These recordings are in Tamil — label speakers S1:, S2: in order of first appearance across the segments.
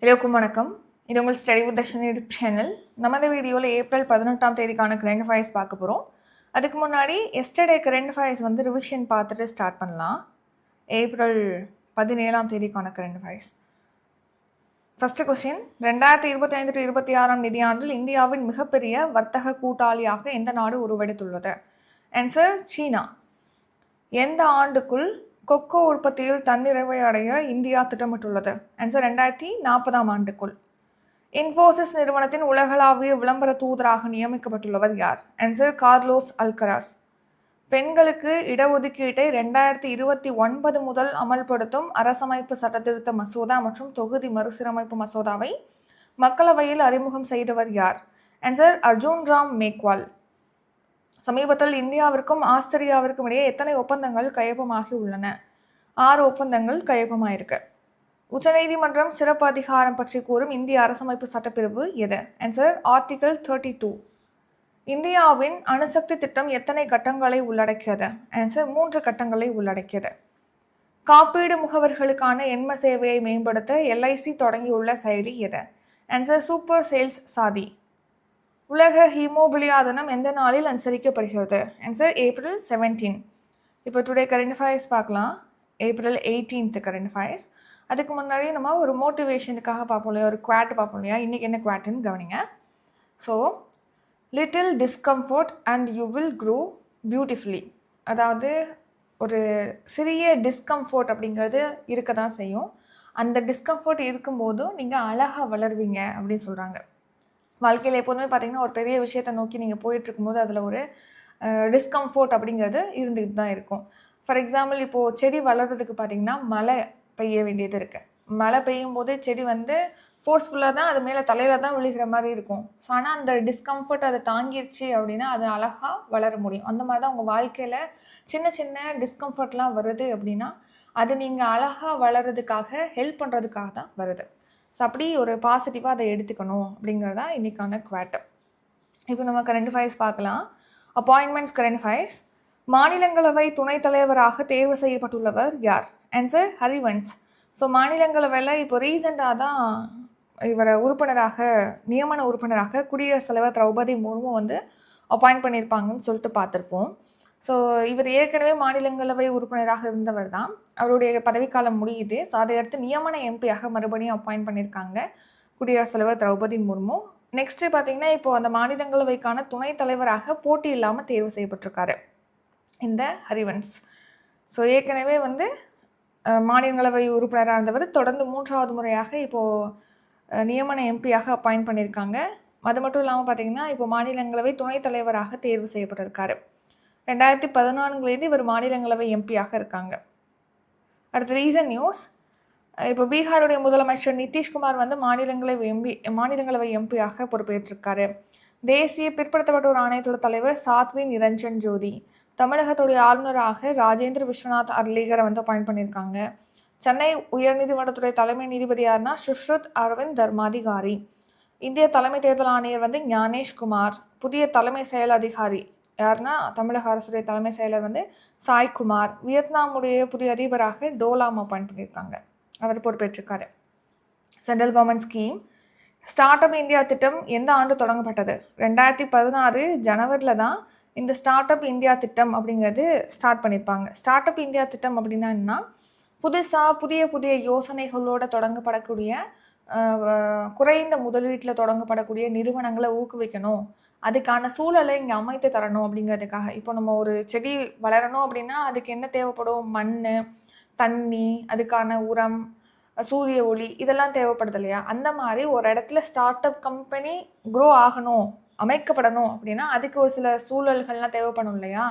S1: எல்லோருக்கும் வணக்கம். இது உங்கள் study with Darshini YouTube channel. நம்ம இந்த வீடியோவில் ஏப்ரல் 18ஆம் தேதிக்கான கரண்ட் அஃபேர்ஸ் பார்க்க போகிறோம். அதுக்கு முன்னாடி எஸ்டர்டே கரண்ட் அஃபேர்ஸ் ரிவிஷன் பார்த்துட்டு ஸ்டார்ட் பண்ணலாம். ஏப்ரல் 17ஆம் தேதிக்கான கரண்ட் அஃபேர்ஸ். ஃபர்ஸ்ட் கொஸ்டின், 2025-26 நிதியாண்டில் இந்தியாவின் மிகப்பெரிய வர்த்தக கூட்டாளியாக எந்த நாடு உருவெடுத்துள்ளது? ஆன்சர் சீனா. எந்த ஆண்டுக்குள் கொக்கோ உற்பத்தியில் தன்னிறைவை அடைய இந்தியா திட்டமிட்டுள்ளது? ஆன்சர் 2040ஆம் ஆண்டுக்குள். இன்ஃபோசிஸ் நிறுவனத்தின் உலகளாவிய விளம்பர தூதராக நியமிக்கப்பட்டுள்ளவர் யார்? Answer Carlos Alcaraz. பெண்களுக்கு இடஒதுக்கீட்டை 2029 முதல் அமல்படுத்தும் அரசமைப்பு சட்டத்திருத்த மசோதா மற்றும் தொகுதி மறுசீரமைப்பு மசோதாவை மக்களவையில் அறிமுகம் செய்தவர் யார்? ஆன்சர் அர்ஜுன் ராம் மேக்வால். சமீபத்தில் இந்தியாவிற்கும் ஆஸ்திரேலியாவிற்கும் இடையே எத்தனை ஒப்பந்தங்கள் கையொப்பமாகி உள்ளன? 6 ஒப்பந்தங்கள் கையொப்பமாயிருக்கு. உச்சநீதிமன்றம் சிறப்பு அதிகாரம் பற்றி கூறும் இந்திய அரசமைப்பு சட்டப்பிரிவு எது? Answer article 32. இந்தியாவின் அணுசக்தி திட்டம் எத்தனை கட்டங்களை உள்ளடக்கியது? ஆன்சர் 3 கட்டங்களை உள்ளடக்கியது. காப்பீடு முகவர்களுக்கான எண்ம சேவையை மேம்படுத்த எல்ஐசி தொடங்கியுள்ள செயலி எது? ஆன்சர் சூப்பர் சேல்ஸ் சாதி. உலக ஹீமோபிலியா தினம் எந்த நாளில் அனுசரிக்கப்படுகிறது? Answer April 17. இப்போ டுடே கரண்ட் அஃபேர்ஸ் பார்க்கலாம். April 18 current affairs. அதுக்கு முன்னாடி நம்ம ஒரு மோட்டிவேஷனுக்காக பார்ப்போம் இல்லையா, ஒரு குவாட் பார்ப்போம் இல்லையா. இன்றைக்கி என்ன குவாட்டுன்னு கவனிங்க. So little discomfort and you will grow beautifully. அதாவது ஒரு சிறிய டிஸ்கம்ஃபர்ட் அப்படிங்கிறது இருக்க தான் செய்யும். அந்த டிஸ்கம்ஃபர்ட் இருக்கும்போதும் நீங்கள் அழகாக வளருவீங்க அப்படின்னு சொல்கிறாங்க. வாழ்க்கையில் எப்போதுமே பார்த்தீங்கன்னா ஒரு பெரிய விஷயத்தை நோக்கி நீங்கள் போயிட்டுருக்கும்போது அதில் ஒரு டிஸ்கம்ஃபர்ட் அப்படிங்கிறது இருந்துகிட்டு தான் இருக்கும். ஃபார் எக்ஸாம்பிள், இப்போது செடி வளர்கிறதுக்கு பார்த்திங்கன்னா மழை பெய்ய வேண்டியது இருக்குது. மழை பெய்யும் போது செடி ஃபோர்ஸ்ஃபுல்லாக தான் அது மேலே தலையில் தான் விழுகிற மாதிரி இருக்கும். ஸோ ஆனால் அந்த டிஸ்கம்ஃபர்ட் அதை தாங்கிருச்சு அப்படின்னா அது அழகாக வளர முடியும். அந்த மாதிரி தான் உங்கள் வாழ்க்கையில் சின்ன சின்ன டிஸ்கம்ஃபர்ட்லாம் வருது அப்படின்னா அது நீங்கள் அழகாக வளர்கிறதுக்காக ஹெல்ப் பண்ணுறதுக்காக தான் வருது. ஸோ அப்படி ஒரு பாசிட்டிவாக அதை எடுத்துக்கணும் அப்படிங்கிறது தான் இன்றைக்கான குவாட். இப்போ நம்ம கரண்ட் அஃபேர்ஸ் பார்க்கலாம். Appointments current affairs. மாநிலங்களவை துணைத் தலைவராக தேர்வு செய்யப்பட்டுள்ளவர் யார்? ஆன்சர் ஹரிவன்ஸ். ஸோ மாநிலங்களவையில் இப்போ ரீசெண்டாக தான் இவரை நியமன உறுப்பினராக குடியரசுத் தலைவர் திரௌபதி முர்மு அப்பாயிண்ட் பண்ணியிருப்பாங்கன்னு சொல்லிட்டு பார்த்துருப்போம். ஸோ இவர் ஏற்கனவே மாநிலங்களவை உறுப்பினராக இருந்தவர் தான். அவருடைய பதவிக்காலம் முடியுது. ஸோ அதையடுத்து நியமன எம்பியாக மறுபடியும் அப்பாயிண்ட் பண்ணியிருக்காங்க குடியரசுத் தலைவர் திரௌபதி முர்மு. நெக்ஸ்ட்டு பார்த்தீங்கன்னா இப்போது அந்த மாநிலங்களவைக்கான துணைத் தலைவராக போட்டி இல்லாமல் தேர்வு செய்யப்பட்டிருக்காரு இந்த ஹரிவன்ஸ். ஸோ ஏற்கனவே மாநிலங்களவை உறுப்பினராக இருந்தவர் தொடர்ந்து 3வது முறையாக இப்போது நியமன எம்பியாக அப்பாயிண்ட் பண்ணியிருக்காங்க. அது மட்டும் இல்லாமல் பார்த்தீங்கன்னா இப்போ மாநிலங்களவை துணைத் தலைவராக தேர்வு செய்யப்பட்டிருக்காரு. 2014 இவர் மாநிலங்களவை எம்பியாக இருக்காங்க. அடுத்த ரீசன் நியூஸ். இப்போ பீகாருடைய முதலமைச்சர் நிதிஷ்குமார் மாநிலங்களவை எம்பியாக பொறுப்பேற்றிருக்காரு. தேசிய பிற்படுத்தப்பட்டோர் ஆணையத்தோட தலைவர் சாத்வி நிரஞ்சன் ஜோதி. தமிழகத்துடைய ஆளுநராக ராஜேந்திர விஸ்வநாத் அர்லேகரை அப்பாயிண்ட் பண்ணியிருக்காங்க. சென்னை உயர்நீதிமன்றத்துடைய தலைமை நீதிபதி யாருன்னா சுஷ்ருத் அரவிந்த் தர்மாதிகாரி. இந்திய தலைமை தேர்தல் ஆணையர் ஞானேஷ்குமார். புதிய தலைமை செயல் அதிகாரி யாருன்னா தமிழக அரசுடைய தலைமை செயலர் சாய்குமார். வியட்நாமுடைய புதிய அதிபராக டோலாம் அப்பாயிண்ட் பண்ணியிருக்காங்க. அவர் பொறுப்பேற்றிருக்காரு. Central government scheme. Start up India திட்டம் எந்த ஆண்டு தொடங்கப்பட்டது? 2016 ஜனவரியில் தான் இந்த ஸ்டார்ட் அப் இந்தியா திட்டம் அப்படிங்கிறது ஸ்டார்ட் பண்ணியிருப்பாங்க. ஸ்டார்ட் அப் இந்தியா திட்டம் அப்படின்னா என்ன? புதுசாக புதிய யோசனைகளோடு தொடங்கப்படக்கூடிய குறைந்த முதலீட்டில் தொடங்கப்படக்கூடிய நிறுவனங்களை ஊக்குவிக்கணும், அதுக்கான சூழலை இங்கே அமைத்து தரணும் அப்படிங்கிறதுக்காக. இப்போ நம்ம ஒரு செடி வளரணும் அப்படின்னா அதுக்கு என்ன தேவைப்படும்? மண், தண்ணி, அதுக்கான உரம், சூரிய ஒளி, இதெல்லாம் தேவைப்படுது இல்லையா? அந்த மாதிரி ஒரு இடத்துல ஸ்டார்ட் அப் கம்பெனி க்ரோ ஆகணும், அமைக்கப்படணும் அப்படின்னா அதுக்கு ஒரு சில சூழல்கள்லாம் தேவைப்படும் இல்லையா?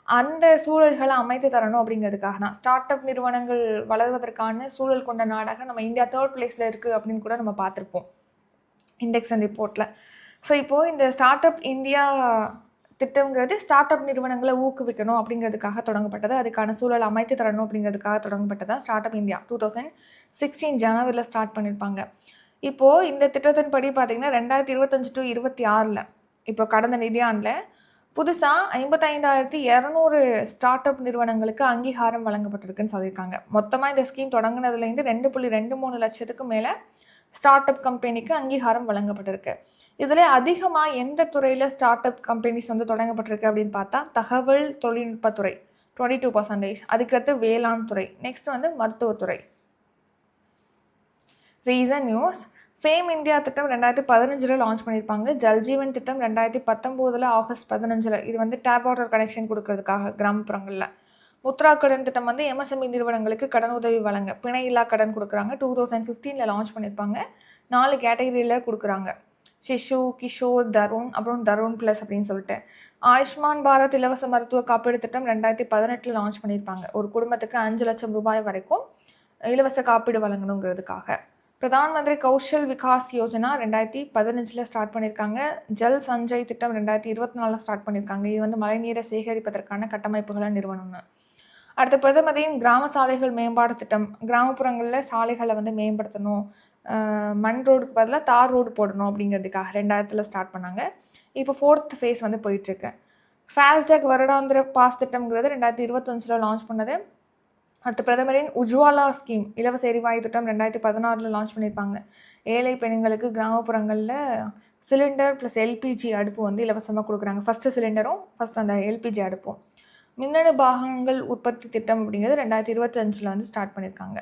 S1: அந்த சூழல்களை அமைத்து தரணும் அப்படிங்கிறதுக்காக தான் ஸ்டார்ட் அப் நிறுவனங்கள் வளர்வதற்கான சூழல் கொண்ட நாடாக நம்ம இந்தியா 3rd பிளேஸில் இருக்குது அப்படின்னு கூட நம்ம பார்த்துருப்போம் இண்டெக்ஸ் அண்ட் ரிப்போர்ட்டில். ஸோ இப்போது இந்த ஸ்டார்ட் அப் இந்தியா திட்டங்கிறது ஸ்டார்ட் அப் நிறுவனங்களை ஊக்குவிக்கணும் அப்படிங்கிறதுக்காக தொடங்கப்பட்டது. அதுக்கான சூழல் அமைத்து தரணும் அப்படிங்கிறதுக்காக தொடங்கப்பட்டது ஸ்டார்ட் அப் இந்தியா. 2016 ஜனவரியில் ஸ்டார்ட் பண்ணியிருப்பாங்க. இப்போது இந்த திட்டத்தின்படி பார்த்திங்கன்னா 2025-26 இப்போ கடந்த நிதியாண்டில் புதுசாக 55,200 ஸ்டார்ட் அப் நிறுவனங்களுக்கு அங்கீகாரம் வழங்கப்பட்டிருக்குன்னு சொல்லியிருக்காங்க. மொத்தமாக இந்த ஸ்கீம் தொடங்கினதுலேருந்து 2.23 லட்சத்துக்கு மேலே ஸ்டார்ட் அப் கம்பெனிக்கு அங்கீகாரம் வழங்கப்பட்டிருக்கு. இதில் அதிகமாக எந்த துறையில் ஸ்டார்ட் அப் கம்பெனிஸ் வந்து தொடங்கப்பட்டிருக்கு அப்படின்னு பார்த்தா தகவல் தொழில்நுட்பத்துறை 22%, அதுக்கடுத்து வேளாண் துறை, நெக்ஸ்ட் வந்து மருத்துவத்துறை. ரீசன் நியூஸ், ஃபேம் இந்தியா திட்டம் 2015 லான்ச் பண்ணியிருப்பாங்க. ஜல்ஜீவன் திட்டம் 2019 ஆகஸ்ட் 15. இது வந்து டேப் வாட்டர் கனெக்ஷன் கொடுக்கறதுக்காக கிராமப்புறங்களில். முத்ரா கடன் திட்டம் வந்து எம்எஸ்எம்இ நிறுவனங்களுக்கு கடன் உதவி வழங்க பிணையில்லா கடன் கொடுக்குறாங்க. 2015 லான்ச் பண்ணியிருப்பாங்க. 4 கேட்டகரியில் கொடுக்குறாங்க. சிஷு, கிஷோர், தருண், அப்புறம் தருண் ப்ளஸ் அப்படின்னு சொல்லிட்டு. ஆயுஷ்மான் பாரத் இலவச மருத்துவ காப்பீடு திட்டம் 2018 லான்ச் பண்ணியிருப்பாங்க. ஒரு குடும்பத்துக்கு 5 லட்சம் ரூபாய் வரைக்கும் இலவச காப்பீடு வழங்கணுங்கிறதுக்காக. பிரதான் மந்திரி கௌஷல் விகாஸ் யோஜனா 2015 ஸ்டார்ட் பண்ணியிருக்காங்க. ஜல் சஞ்சய் திட்டம் 2024 ஸ்டார்ட் பண்ணியிருக்காங்க. இது வந்து மழைநீரை சேகரிப்பதற்கான கட்டமைப்புகளை நிறுவனம்னு. அடுத்த பிரதமரின் கிராம சாலைகள் மேம்பாடு திட்டம், கிராமப்புறங்களில் சாலைகளை வந்து மேம்படுத்தணும், மண் ரோடுக்கு பதிலாக தார் ரோடு போடணும் அப்படிங்கிறதுக்காக 2000 ஸ்டார்ட் பண்ணாங்க. இப்போ 4th ஃபேஸ் வந்து போயிட்டுருக்கு. ஃபாஸ்டேக் வருடாந்திர பாஸ் திட்டம்ங்கிறது 2025 லான்ச் பண்ணது. அடுத்த பிரதமரின் உஜ்வாலா ஸ்கீம் இலவச எரிவாயு திட்டம் 2016 லான்ச் பண்ணியிருப்பாங்க. ஏழை பெண்களுக்கு கிராமப்புறங்களில் சிலிண்டர் ப்ளஸ் எல்பிஜி அடுப்பு வந்து இலவசமாக கொடுக்குறாங்க. ஃபஸ்ட்டு சிலிண்டரும் ஃபஸ்ட் அந்த எல்பிஜி அடுப்பும். மின்னணு பாகங்கள் உற்பத்தி திட்டம் அப்படிங்கிறது 2025 வந்து ஸ்டார்ட் பண்ணியிருக்காங்க.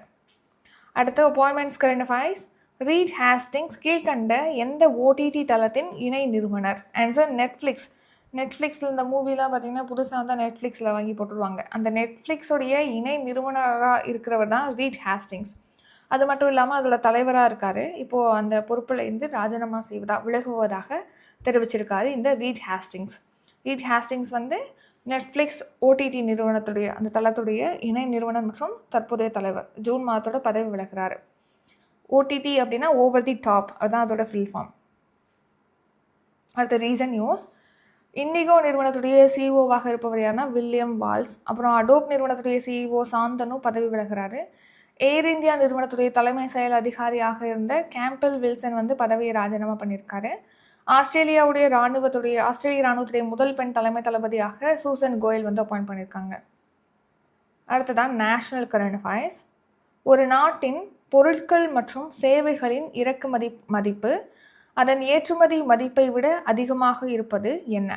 S1: அடுத்த appointments current affairs. Reed Hastings கீழ்கண்ட எந்த ஓடிடி தளத்தின் இணை நிறுவனர்? Answer Netflix. நெட்ஃப்ளிக்ஸில் இந்த மூவிலாம் பார்த்திங்கன்னா புதுசாக வந்து நெட்ஃப்ளிக்ஸில் வாங்கி போட்டுருவாங்க. அந்த நெட்ஃப்ளிக்ஸோடைய இணை நிறுவனராக இருக்கிறவர் தான் ரீட் ஹேஸ்டிங்ஸ். அது மட்டும் இல்லாமல் அதோட தலைவராக இருக்கார். இப்போது அந்த பொறுப்பில் இருந்து ராஜினாமா விலகுவதாக தெரிவிச்சிருக்காரு இந்த ரீட் ஹேஸ்டிங்ஸ். ரீட் ஹேஸ்டிங்ஸ் வந்து நெட்ஃப்ளிக்ஸ் ஓடிடி நிறுவனத்துடைய அந்த தளத்துடைய இணை நிறுவனர் மற்றும் தற்போதைய தலைவர். ஜூன் மாதத்தோட பதவி விலகிறாரு. ஓடிடி அப்படின்னா ஓவர் தி டாப், அதுதான் அதோட ஃபில் ஃபார்ம். அடுத்த ரீசன் நியூஸ். இண்டிகோ நிறுவனத்துடைய சிஇஓவாக இருப்பவர் யாருன்னா வில்லியம் வால்ஸ். அப்புறம் அடோப் நிறுவனத்துடைய சிஇஓ சாந்தனு பதவி விலகிறாரு. ஏர் இந்தியா நிறுவனத்துடைய தலைமை செயல் அதிகாரியாக இருந்த கேம்பல் வில்சன் வந்து பதவியை ராஜினாமா பண்ணியிருக்காரு. ஆஸ்திரேலிய இராணுவத்துடைய முதல் பெண் தலைமை தளபதியாக சூசன் கோயல் வந்து அப்பாயிண்ட் பண்ணியிருக்காங்க. அடுத்ததான் நேஷனல் கரண்ட் அஃபேர்ஸ். ஒரு நாட்டின் பொருட்கள் மற்றும் சேவைகளின் இறக்குமதி மதிப்பு அதன் ஏற்றுமதி மதிப்பை விட அதிகமாக இருப்பது என்ன?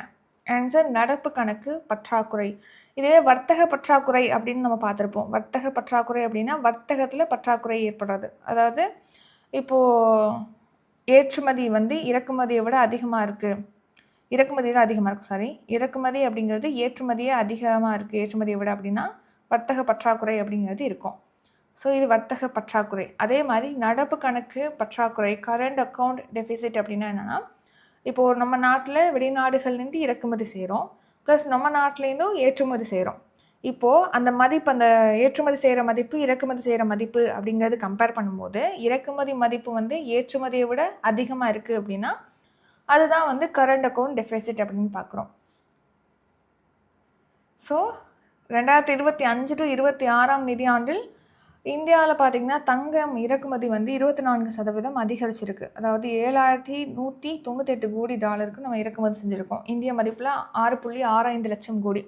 S1: ஆன்சர் நடப்பு கணக்கு பற்றாக்குறை. இதே வர்த்தக பற்றாக்குறை அப்படின்னு நம்ம பார்த்துருப்போம். வர்த்தக பற்றாக்குறை அப்படின்னா வர்த்தகத்தில் பற்றாக்குறை ஏற்படுறது. அதாவது இப்போது ஏற்றுமதி வந்து இறக்குமதியை விட அதிகமாக இருக்குது, இறக்குமதி தான் அதிகமாக இருக்குது, இறக்குமதி அப்படிங்கிறது ஏற்றுமதியே அதிகமாக இருக்குது ஏற்றுமதியை விட அப்படின்னா வர்த்தக பற்றாக்குறை அப்படிங்கிறது இருக்கும். ஸோ இது வர்த்தக பற்றாக்குறை. அதே மாதிரி நடப்பு கணக்கு பற்றாக்குறை, கரண்ட் அக்கௌண்ட் டெஃபிசிட் அப்படின்னா என்னென்னா, இப்போது நம்ம நாட்டில் வெளிநாடுகள்லேருந்து இறக்குமதி செய்கிறோம், ப்ளஸ் நம்ம நாட்டிலேருந்தும் ஏற்றுமதி செய்கிறோம். இப்போது அந்த மதிப்பு, அந்த ஏற்றுமதி செய்கிற மதிப்பு இறக்குமதி செய்கிற மதிப்பு அப்படிங்கிறது கம்பேர் பண்ணும்போது இறக்குமதி மதிப்பு வந்து ஏற்றுமதியை விட அதிகமாக இருக்குது அப்படின்னா அதுதான் வந்து கரண்ட் அக்கௌண்ட் டெஃபிசிட் அப்படின்னு பார்க்குறோம். ஸோ 2025 to 26 நிதியாண்டில் இந்தியாவில் பார்த்திங்கன்னா தங்கம் இறக்குமதி வந்து 24% அதிகரிச்சிருக்கு. அதாவது $7,198 கோடி நம்ம இறக்குமதி செஞ்சுருக்கோம். இந்திய மதிப்பில் 6.65 லட்சம் கோடி.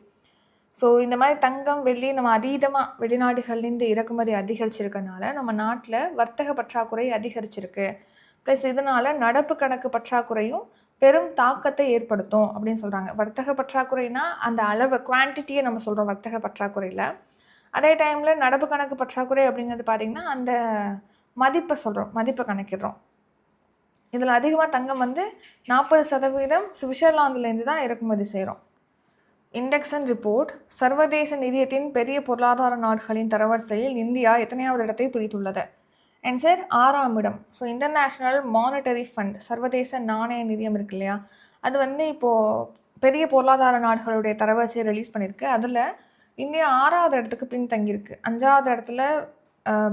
S1: ஸோ இந்த மாதிரி தங்கம் வெள்ளி நம்ம அதீதமாக வெளிநாடுகள்லேருந்து இறக்குமதி அதிகரிச்சிருக்கனால நம்ம நாட்டில் வர்த்தக பற்றாக்குறை அதிகரிச்சிருக்கு. ப்ளஸ் இதனால் நடப்பு கணக்கு பற்றாக்குறையும் பெரும் தாக்கத்தை ஏற்படுத்தும் அப்படின்னு சொல்கிறாங்க. வர்த்தக பற்றாக்குறைனா அந்த அளவு குவான்டிட்டியை நம்ம சொல்கிறோம் வர்த்தக பற்றாக்குறையில். அதே டைமில் நடப்பு கணக்கு பற்றாக்குறை அப்படிங்கிறது பார்த்திங்கன்னா அந்த மதிப்பை சொல்கிறோம், மதிப்பை கணக்கிடுறோம். இதில் அதிகமாக தங்கம் வந்து 40% சுவிட்சர்லாந்துலேருந்து தான் இறக்குமதி செய்கிறோம். Index and report. சர்வதேச நிதியத்தின் பெரிய பொருளாதார நாடுகளின் தரவரிசையில் இந்தியா எத்தனையாவது இடத்தை பிடித்துள்ளது? ஆன்சர் 6ஆம் இடம். ஸோ இன்டர்நேஷ்னல் மானிட்டரி ஃபண்ட், சர்வதேச நாணய நிதியம் இருக்கு இல்லையா, அது வந்து இப்போது பெரிய பொருளாதார நாடுகளுடைய தரவரிசையை ரிலீஸ் பண்ணியிருக்கு. அதில் இந்தியா 6ஆவது இடத்துக்கு பின்தங்கியிருக்கு. 5ஆவது இடத்துல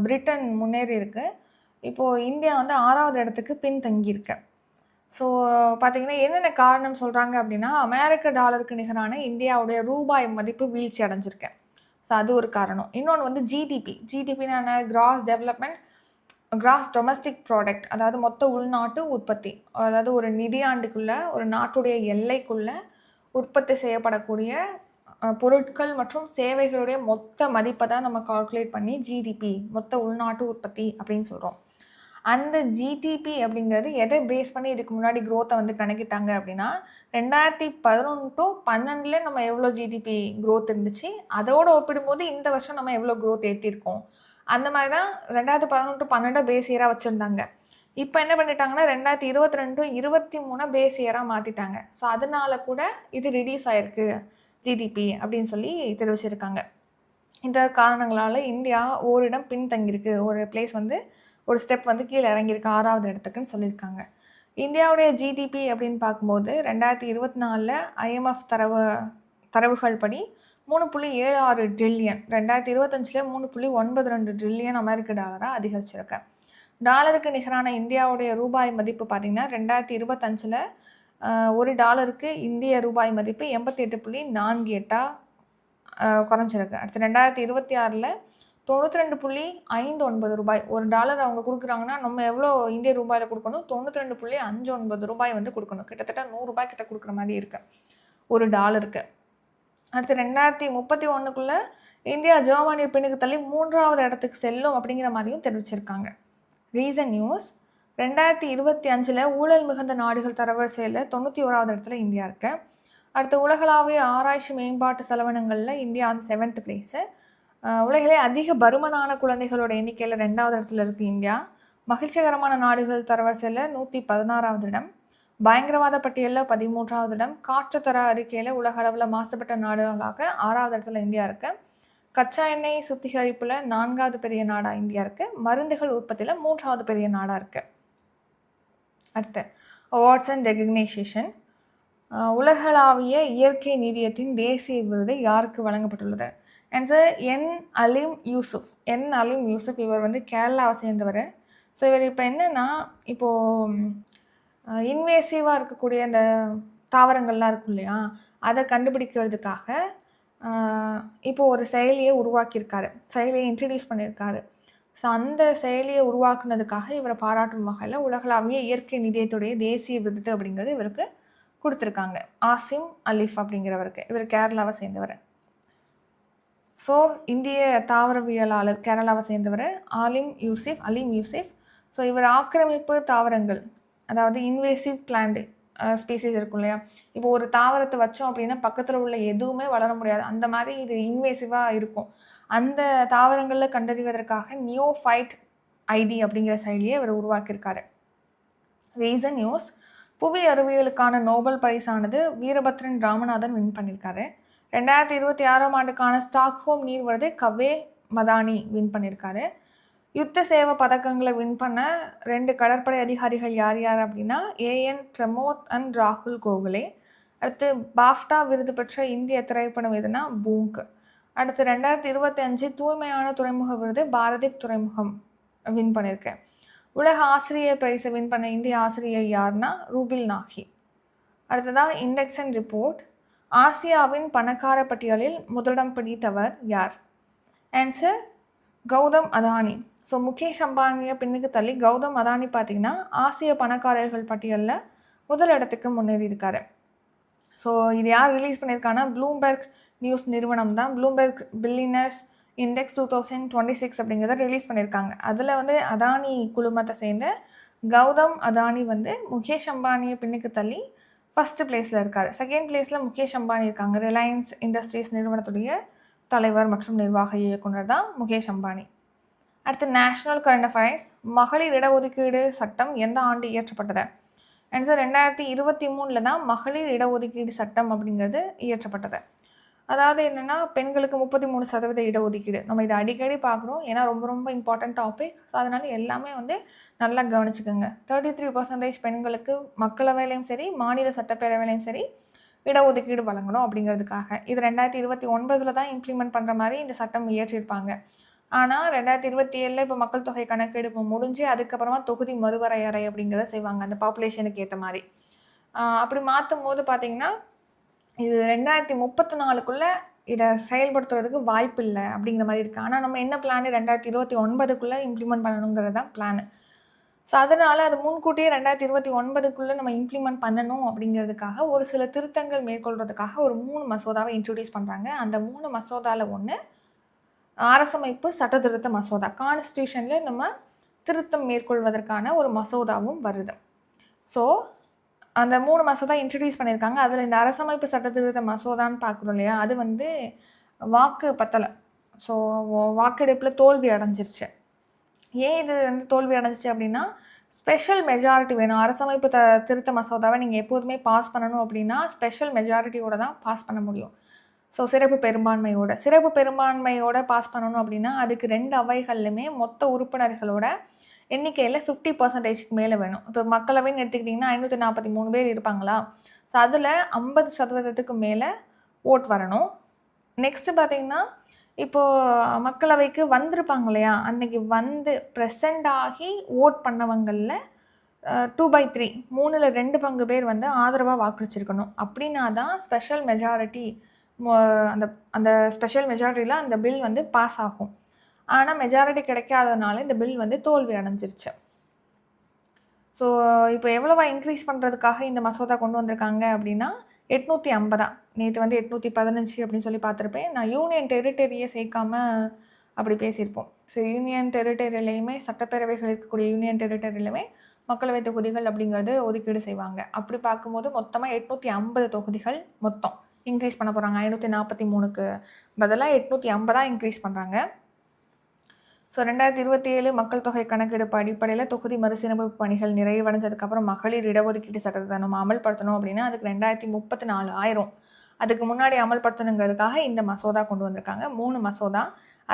S1: பிரிட்டன் முன்னேறி இருக்குது. இப்போது இந்தியா வந்து 6ஆவது இடத்துக்கு பின்தங்கியிருக்கு. ஸோ பார்த்திங்கன்னா என்னென்ன காரணம் சொல்கிறாங்க அப்படின்னா, அமெரிக்க டாலருக்கு நிகரான இந்தியாவுடைய ரூபாய் மதிப்பு வீழ்ச்சி அடைஞ்சிருக்கு. ஸோ அது ஒரு காரணம். இன்னொன்று வந்து ஜிடிபின்னா கிராஸ் டொமஸ்டிக் ப்ராடக்ட், அதாவது மொத்த உள்நாட்டு உற்பத்தி. அதாவது ஒரு நிதியாண்டுக்குள்ளே ஒரு நாட்டுடைய எல்லைக்குள்ளே உற்பத்தி செய்யப்படக்கூடிய பொருட்கள் மற்றும் சேவைகளுடைய மொத்த மதிப்பை தான் நம்ம கால்குலேட் பண்ணி ஜிடிபி, மொத்த உள்நாட்டு உற்பத்தி அப்படின்னு சொல்கிறோம். அந்த ஜிடிபி அப்படிங்கிறது எதை பேஸ் பண்ணி இதுக்கு முன்னாடி க்ரோத்தை வந்து கணக்கிட்டாங்க அப்படின்னா 2011 to 12 நம்ம எவ்வளோ ஜிடிபி க்ரோத் இருந்துச்சு, அதோடு ஒப்பிடும்போது இந்த வருஷம் நம்ம எவ்வளோ க்ரோத் எட்டியிருக்கோம். அந்த மாதிரி தான் 2011 to 12 பேஸ் இயராக வச்சுருந்தாங்க. இப்போ என்ன பண்ணிட்டாங்கன்னா 2022 to 23 பேஸ் இயராக மாற்றிட்டாங்க. ஸோ அதனால கூட இது ரிடியூஸ் ஆகிருக்கு ஜிடிபி அப்படின்னு சொல்லி தெரிவிச்சிருக்காங்க. இந்த காரணங்களால் இந்தியா ஓரிடம் பின்தங்கியிருக்கு, ஒரு பிளேஸ் வந்து ஒரு ஸ்டெப் வந்து கீழே இறங்கியிருக்கு 6வது இடத்துக்குன்னு சொல்லியிருக்காங்க. இந்தியாவுடைய ஜிடிபி அப்படின்னு பார்க்கும்போது 2024 ஐஎம்எஃப் தரவுகள் படி 3.76 ட்ரில்லியன், 2025 3.92 ட்ரில்லியன் அமெரிக்க டாலராக அதிகரிச்சிருக்கு. டாலருக்கு நிகரான இந்தியாவுடைய ரூபாய் மதிப்பு பார்த்திங்கன்னா 2025 ஒரு டாலருக்கு இந்திய ரூபாய் மதிப்பு 88.48 குறைஞ்சிருக்கு. அடுத்து 2026 92.59 ரூபாய். ஒரு டாலர் அவங்க கொடுக்குறாங்கன்னா நம்ம எவ்வளோ இந்திய ரூபாயில் கொடுக்கணும், 92.59 ரூபாய் வந்து கொடுக்கணும். கிட்டத்தட்ட 100 ரூபாய் கிட்ட கொடுக்குற மாதிரி இருக்கு ஒரு டாலருக்கு. அடுத்து 2031 இந்தியா ஜெர்மனியை பின்னுக்கு தள்ளி 3வது இடத்துக்கு செல்லும் அப்படிங்கிற மாதிரியும் தெரிவிச்சிருக்காங்க. ரீசன் நியூஸ் 2025 ஊழல் மிகுந்த நாடுகள் தரவரிசையில் 91வது இடத்துல இந்தியா இருக்கு. அடுத்து உலகளாவிய ஆராய்ச்சி மேம்பாட்டு செலவினங்களில் இந்தியா வந்து 7th பிளேஸு. உலகிலே அதிக பருமனான குழந்தைகளோட எண்ணிக்கையில் 2வது இடத்துல இருக்குது இந்தியா. மகிழ்ச்சிகரமான நாடுகள் தரவரிசையில் 116வது இடம். பயங்கரவாத பட்டியலில் 13வது இடம். காற்றுத்தர அறிக்கையில் உலக அளவில் மாசுபட்ட நாடுகளாக 6வது இடத்துல இந்தியா இருக்குது. கச்சா எண்ணெய் சுத்திகரிப்பில் 4வது பெரிய நாடாக இந்தியா இருக்குது. மருந்துகள் உற்பத்தியில் 3வது பெரிய நாடாக இருக்குது. அடுத்து அவார்ட்ஸ் அண்ட் ரெகக்னைசேஷன். உலகளாவிய இயற்கை நிதியத்தின் தேசிய விருது யாருக்கு வழங்கப்பட்டுள்ளது? ஆன்சர் என் அலீம் யூசுப். இவர் வந்து கேரளாவை சேர்ந்தவர். ஸோ இவர் இப்போ என்னென்னா, இப்போது இன்வேசிவாக இருக்கக்கூடிய அந்த தாவரங்கள்லாம் இருக்கும் இல்லையா, அதை கண்டுபிடிக்கிறதுக்காக இப்போது ஒரு செயலியை உருவாக்கியிருக்காரு, செயலியை இன்ட்ரடியூஸ் பண்ணியிருக்காரு. ஸோ அந்த செயலியை உருவாக்குனதுக்காக இவரை பாராட்டும் வகையில் உலகளாவிய இயற்கை நிதியத்துடைய தேசிய விருது அப்படிங்கிறது இவருக்கு கொடுத்துருக்காங்க. ஆசிம் அலீஃப் அப்படிங்கிறவருக்கு. இவர் கேரளாவை சேர்ந்தவர். ஸோ இந்திய தாவரவியலாளர், கேரளாவை சேர்ந்தவர் அலீம் யூசிஃப். ஸோ இவர் ஆக்கிரமிப்பு தாவரங்கள், அதாவது இன்வேசிவ் பிளான்ட் ஸ்பீசிஸ் இருக்கும் இல்லையா, இப்போ ஒரு தாவரத்தை வச்சோம் அப்படின்னா பக்கத்தில் உள்ள எதுவுமே வளர முடியாது, அந்த மாதிரி இது இன்வேசிவாக இருக்கும். அந்த தாவரங்களில் கண்டறிவதற்காக நியோஃபைட் ஐடி அப்படிங்கிற செயலியை இவர் உருவாக்கியிருக்காரு. Recent news. புவி அறிவியலுக்கான நோபல் பரிசானது வீரபத்ரன் ராமநாதன் வின் பண்ணியிருக்காரு. 2026 ஆண்டுக்கான ஸ்டாக்ஹோம் நீர் விருது கவே மதானி வின் பண்ணியிருக்காரு. யுத்த சேவை பதக்கங்களை வின் பண்ண 2 கடற்படை அதிகாரிகள் யார் யார் அப்படின்னா ஏஎன் பிரமோத் அண்ட் ராகுல் கோகலே. அடுத்து பாஃப்டா விருது பெற்ற இந்திய திரைப்படம் எதுனா பூங்க். அடுத்து 2025 தூய்மையான துறைமுக விருது பாரதீப் துறைமுகம் வின் பண்ணியிருக்கேன். உலக ஆசிரியர் பரிசை வின் பண்ண இந்திய ஆசிரியர் யார்னா ரூபில் நாகி. அடுத்ததாக இண்டெக்ஸ் அண்ட் ரிப்போர்ட். ஆசியாவின் பணக்கார பட்டியலில் முதலிடம் பிடித்தவர் யார்? ஆன்சர் கௌதம் அதானி. ஸோ முகேஷ் அம்பானியை பின்னுக்கு தள்ளி கௌதம் அதானி பார்த்திங்கன்னா ஆசிய பணக்காரர்கள் பட்டியலில் முதல் இடத்துக்கு முன்னேறி இருக்காரு. ஸோ இது யார் ரிலீஸ் பண்ணியிருக்காங்கன்னா ப்ளூம்பெர்க் நியூஸ் நிறுவனம் தான் ப்ளூம்பெர்க் பில்லியனர்ஸ் இண்டெக்ஸ் 2026 அப்படிங்கிறத ரிலீஸ் பண்ணியிருக்காங்க. அதில் வந்து அதானி குழுமத்தை சேர்ந்த கௌதம் அதானி வந்து முகேஷ் அம்பானியை பின்னுக்கு தள்ளி ஃபஸ்ட்டு பிளேஸில் இருக்கார். செகண்ட் பிளேஸில் முகேஷ் அம்பானி இருக்காங்க. ரிலையன்ஸ் இண்டஸ்ட்ரீஸ் நிறுவனத்துடைய தலைவர் மற்றும் நிர்வாக இயக்குனர் தான் முகேஷ் அம்பானி. அடுத்து நேஷ்னல் கரண்ட் அஃபேர்ஸ். மகளிர் இடஒதுக்கீடு சட்டம் எந்த ஆண்டு இயற்றப்பட்டது? ஆன்சர் 2023 தான் மகளிர் இடஒதுக்கீடு சட்டம் அப்படிங்கிறது இயற்றப்பட்டது. அதாவது என்னென்னா பெண்களுக்கு 33% இடஒதுக்கீடு. நம்ம இதை அடிக்கடி பார்க்குறோம், ஏன்னா ரொம்ப ரொம்ப இம்பார்ட்டன்ட் டாபிக். ஸோ அதனால் எல்லாமே வந்து நல்லா கவனிச்சுக்கோங்க. 33% பெண்களுக்கு மக்களவையிலையும் சரி மாநில சட்டப்பேரவையிலையும் சரி இடஒதுக்கீடு வழங்கணும் அப்படிங்கிறதுக்காக. இது 2029 தான் இம்ப்ளிமெண்ட் பண்ணுற மாதிரி இந்த சட்டம் இயற்றியிருப்பாங்க. ஆனால் 2027 இப்போ மக்கள் தொகை கணக்கெடுப்பு முடிஞ்சு அதுக்கப்புறமா தொகுதி மறுவரையறை அப்படிங்கிறத செய்வாங்க அந்த பாப்புலேஷனுக்கு ஏற்ற மாதிரி. அப்படி மாற்றும் போது பார்த்திங்கன்னா இது 2034 இதை செயல்படுத்துறதுக்கு வாய்ப்பு இல்லை அப்படிங்கிற மாதிரி இருக்குது. ஆனால் நம்ம என்ன பிளான் 2029 இம்ப்ளிமெண்ட் பண்ணணுங்கிறது தான் பிளான். ஸோ அதனால் அது முன்கூட்டியே 2029 நம்ம இம்ப்ளிமெண்ட் பண்ணணும் அப்படிங்கிறதுக்காக ஒரு சில திருத்தங்கள் மேற்கொள்கிறதுக்காக ஒரு 3 மசோதாவை இன்ட்ரடியூஸ் பண்ணுறாங்க. அந்த 3 மசோதாவில் ஒன்று அரசமைப்பு சட்ட திருத்த மசோதா. கான்ஸ்டியூஷனில் நம்ம திருத்தம் மேற்கொள்வதற்கான ஒரு மசோதாவும் வருது. ஸோ அந்த 3 மசோதா இன்ட்ரடியூஸ் பண்ணியிருக்காங்க. அதில் இந்த அரசமைப்பு சட்ட திருத்த மசோதான்னு பார்க்குறோம் இல்லையா, அது வந்து வாக்கு பத்தலை. ஸோ வாக்கெடுப்பில் தோல்வி அடைஞ்சிருச்சு. ஏன் இது வந்து தோல்வி அடைஞ்சிச்சு அப்படின்னா, ஸ்பெஷல் மெஜாரிட்டி வேணும். அரசமைப்பு திருத்த மசோதாவை நீங்கள் எப்போதுமே பாஸ் பண்ணணும் அப்படின்னா ஸ்பெஷல் மெஜாரிட்டியோட தான் பாஸ் பண்ண முடியும். ஸோ சிறப்பு பெரும்பான்மையோட பாஸ் பண்ணணும் அப்படின்னா அதுக்கு 2 அவைகள்லையுமே மொத்த உறுப்பினர்களோட எண்ணிக்கையில் 50% மேலே வேணும். இப்போ மக்களவைன்னு எடுத்துக்கிட்டிங்கன்னா 543 பேர் இருப்பாங்களா, ஸோ அதில் 50% மேலே ஓட் வரணும். நெக்ஸ்ட்டு பார்த்திங்கன்னா, இப்போது மக்களவைக்கு வந்திருப்பாங்க இல்லையா, அன்றைக்கி வந்து ப்ரெசண்ட் ஆகி ஓட் பண்ணவங்களில் 2/3 3ல் 2 பங்கு பேர் வந்து ஆதரவாக வாக்களிச்சிருக்கணும். அப்படின்னா தான் ஸ்பெஷல் மெஜாரிட்டி அந்த அந்த ஸ்பெஷல் மெஜாரிட்டியில் அந்த பில் வந்து பாஸ் ஆகும். ஆனால் மெஜாரிட்டி கிடைக்காதனால இந்த பில் வந்து தோல்வி அடைஞ்சிருச்சு. ஸோ இப்போ எவ்வளோவா இன்க்ரீஸ் பண்ணுறதுக்காக இந்த மசோதா கொண்டு வந்திருக்காங்க அப்படின்னா 850. நேற்று வந்து 815 அப்படின்னு சொல்லி பார்த்துருப்பேன். நான் யூனியன் டெரிட்டரியை சேர்க்காம அப்படி பேசியிருப்போம். ஸோ யூனியன் டெரிட்டரியிலையுமே சட்டப்பேரவைகள் இருக்கக்கூடிய யூனியன் டெரிட்டரியிலுமே மக்களவை தொகுதிகள் அப்படிங்கிறது ஒதுக்கீடு செய்வாங்க. அப்படி பார்க்கும்போது மொத்தமாக 850 தொகுதிகள் மொத்தம் இன்க்ரீஸ் பண்ண போகிறாங்க. 543க்கு பதிலாக 850 இன்க்ரீஸ் பண்ணுறாங்க. ஸோ 2027 மக்கள் தொகை கணக்கெடுப்பு அடிப்படையில் தொகுதி மறுசீரமைப்பு பணிகள் நிறைவடைஞ்சதுக்கப்புறம் மகளிர் இடஒதுக்கீட்டு சட்டத்தை நம்ம அமல்படுத்தணும் அப்படின்னா அதுக்கு 2034 ஆயிரும். அதுக்கு முன்னாடி அமல்படுத்தணுங்கிறதுக்காக இந்த மசோதா கொண்டு வந்திருக்காங்க. 3 மசோதா,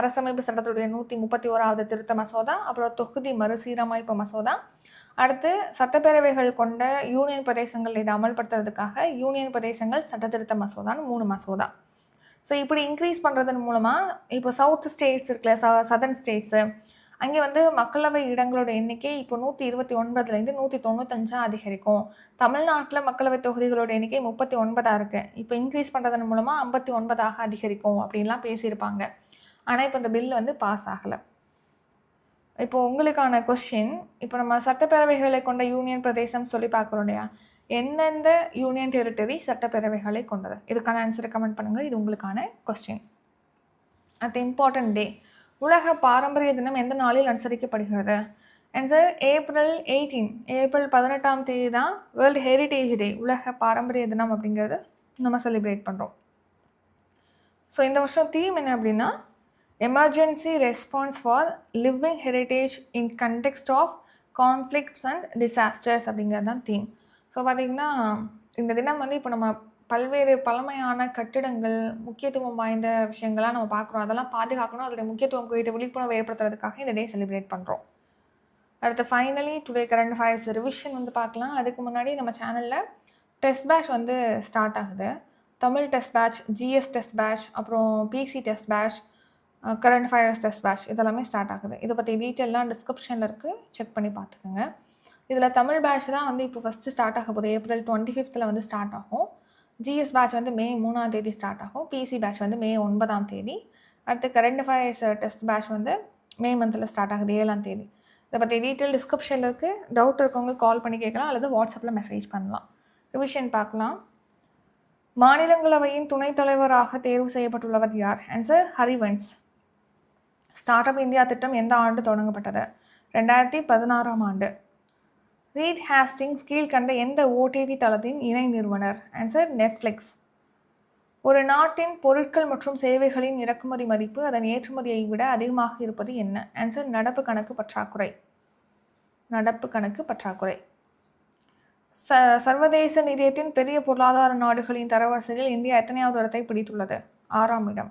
S1: அரசமைப்பு சட்டத்துடைய 131வது திருத்த மசோதா, அப்புறம் தொகுதி மறுசீரமைப்பு மசோதா, அடுத்து சட்டப்பேரவைகள் கொண்ட யூனியன் பிரதேசங்கள் இதை அமல்படுத்துறதுக்காக யூனியன் பிரதேசங்கள் சட்டத்திருத்த மசோதான்னு 3 மசோதா. ஸோ இப்படி இன்க்ரீஸ் பண்ணுறதன் மூலமாக இப்போ சவுத் ஸ்டேட்ஸ் இருக்குல்ல, சதர்ன் ஸ்டேட்ஸு, அங்கே வந்து மக்களவை இடங்களோட எண்ணிக்கை இப்போ 129லேருந்து 195 அதிகரிக்கும். தமிழ்நாட்டில் மக்களவை தொகுதிகளோட எண்ணிக்கை 39 இருக்குது. இப்போ இன்க்ரீஸ் பண்ணுறதன் மூலமாக 59 அதிகரிக்கும் அப்படின்லாம் பேசியிருப்பாங்க. ஆனால் இப்போ இந்த பில் வந்து பாஸ் ஆகலை. இப்போது உங்களுக்கான கொஸ்டின், இப்போ நம்ம சட்டப்பேரவைகளை கொண்ட யூனியன் பிரதேசம் சொல்லி பார்க்குறோம் இல்லையா, எந்தெந்த யூனியன் டெரிட்டரி சட்டப்பேரவைகளை கொண்டது? இதுக்கான ஆன்சரை கமெண்ட் பண்ணுங்கள். இது உங்களுக்கான கொஸ்டின். அட் இம்பார்ட்டன்ட் டே, உலக பாரம்பரிய தினம் எந்த நாளில் அனுசரிக்கப்படுகிறது? ஆன்சர் ஏப்ரல் 18 தேதி தான் வேர்ல்டு ஹெரிட்டேஜ் டே, உலக பாரம்பரிய தினம் அப்படிங்கிறது நம்ம செலிப்ரேட் பண்ணுறோம். ஸோ இந்த வருஷம் தீம் என்ன அப்படின்னா, emergency response for living heritage in context of conflicts and disasters அப்படிங்கிறது தான் தீம். ஸோ பார்த்திங்கன்னா இந்த தினம் வந்து இப்போ நம்ம பல்வேறு பழமையான கட்டிடங்கள், முக்கியத்துவம் வாய்ந்த விஷயங்கள்லாம் நம்ம பார்க்குறோம். அதெல்லாம் பாதுகாக்கணும், அதோடைய முக்கியத்துவம் குறித்து விழிப்புணர்வு ஏற்படுத்துறதுக்காக இந்த டே செலிப்ரேட் பண்ணுறோம். அடுத்து finally today current affairs revision வந்து பார்க்கலாம். அதுக்கு முன்னாடி நம்ம சேனலில் டெஸ்ட் பேட்ச் வந்து ஸ்டார்ட் ஆகுது. Tamil test batch, GS test batch, அப்புறம் PC test batch, current affairs test batch இதெல்லாமே ஸ்டார்ட் ஆகுது. இதை பற்றி டீட்டெயிலாம் டிஸ்கிரிப்ஷனில் இருக்குது, செக் பண்ணி பார்த்துக்கோங்க. இதில் தமிழ் பேட்ச் தான் வந்து இப்போ ஃபஸ்ட்டு ஸ்டார்ட் ஆக போகுது. ஏப்ரல் 25 வந்து ஸ்டார்ட் ஆகும். ஜிஎஸ் பேட்ச் வந்து மே 3 ஸ்டார்ட் ஆகும். பிசி பேட்ச் வந்து மே 9. அடுத்து கரண்ட் அஃபேர்ஸ் டெஸ்ட் பேட்ச் வந்து மே மந்தில் ஸ்டார்ட் ஆகுது 7 இதை பற்றி டீட்டெயில் டிஸ்கிரிப்ஷனில் இருக்குது. டவுட் இருக்கவங்க கால் பண்ணி கேட்கலாம் அல்லது வாட்ஸ்அப்பில் மெசேஜ் பண்ணலாம். ரிவிஷன் பார்க்கலாம். மாநிலங்களவையின் துணைத் தலைவராக தேர்வு செய்யப்பட்டுள்ளவர் யார்? Answer Harivansh. Start up India திட்டம் எந்த ஆண்டு தொடங்கப்பட்டது? 2016 ரீட் ஹேஸ்டிங்ஸ் கீழ்கண்ட எந்த ஓடிடி தளத்தின் இணை நிறுவனர்? Answer Netflix. ஒரு நாட்டின் பொருட்கள் மற்றும் சேவைகளின் இறக்குமதி மதிப்பு அதன் ஏற்றுமதியை விட அதிகமாக இருப்பது என்ன? ஆன்சர் நடப்பு கணக்கு பற்றாக்குறை. சர்வதேச நிதியத்தின் பெரிய பொருளாதார நாடுகளின் தரவரிசையில் இந்தியா எத்தனையாவது இடத்தை பிடித்துள்ளது? 6ஆம் இடம்.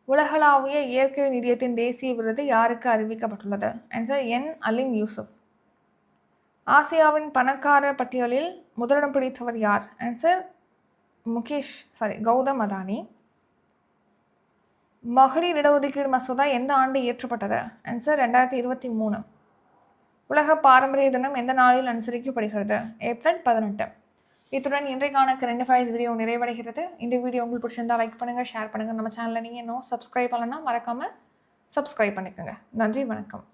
S1: உலகளாவிய இயற்கை நிதியத்தின் தேசிய விருது யாருக்கு அறிவிக்கப்பட்டுள்ளது? ஆன்சர் என் அலிம் யூசுப். ஆசியாவின் பணக்காரர் பட்டியலில் முதலிடம் பிடித்தவர் யார்? ஆன்சர் கௌதம் அதானி. மகளிர் இடஒதுக்கீடு மசோதா எந்த ஆண்டு இயற்றப்பட்டது? ஆன்சர் 2023. உலக பாரம்பரிய தினம் எந்த நாளில் அனுசரிக்கப்படுகிறது? ஏப்ரல் 18. இத்துடன் இன்றைக்கான கரண்ட் அஃபேர்ஸ் வீடியோ நிறைவடைகிறது. இந்த வீடியோ உங்களுக்கு பிடிச்சிருந்தா லைக் பண்ணுங்கள், ஷேர் பண்ணுங்கள். நம்ம சேனலில் நீங்கள் இன்னும் சப்ஸ்கிரைப் பண்ணலன்னா மறக்காமல் சப்ஸ்கிரைப் பண்ணிக்கோங்க. நன்றி, வணக்கம்.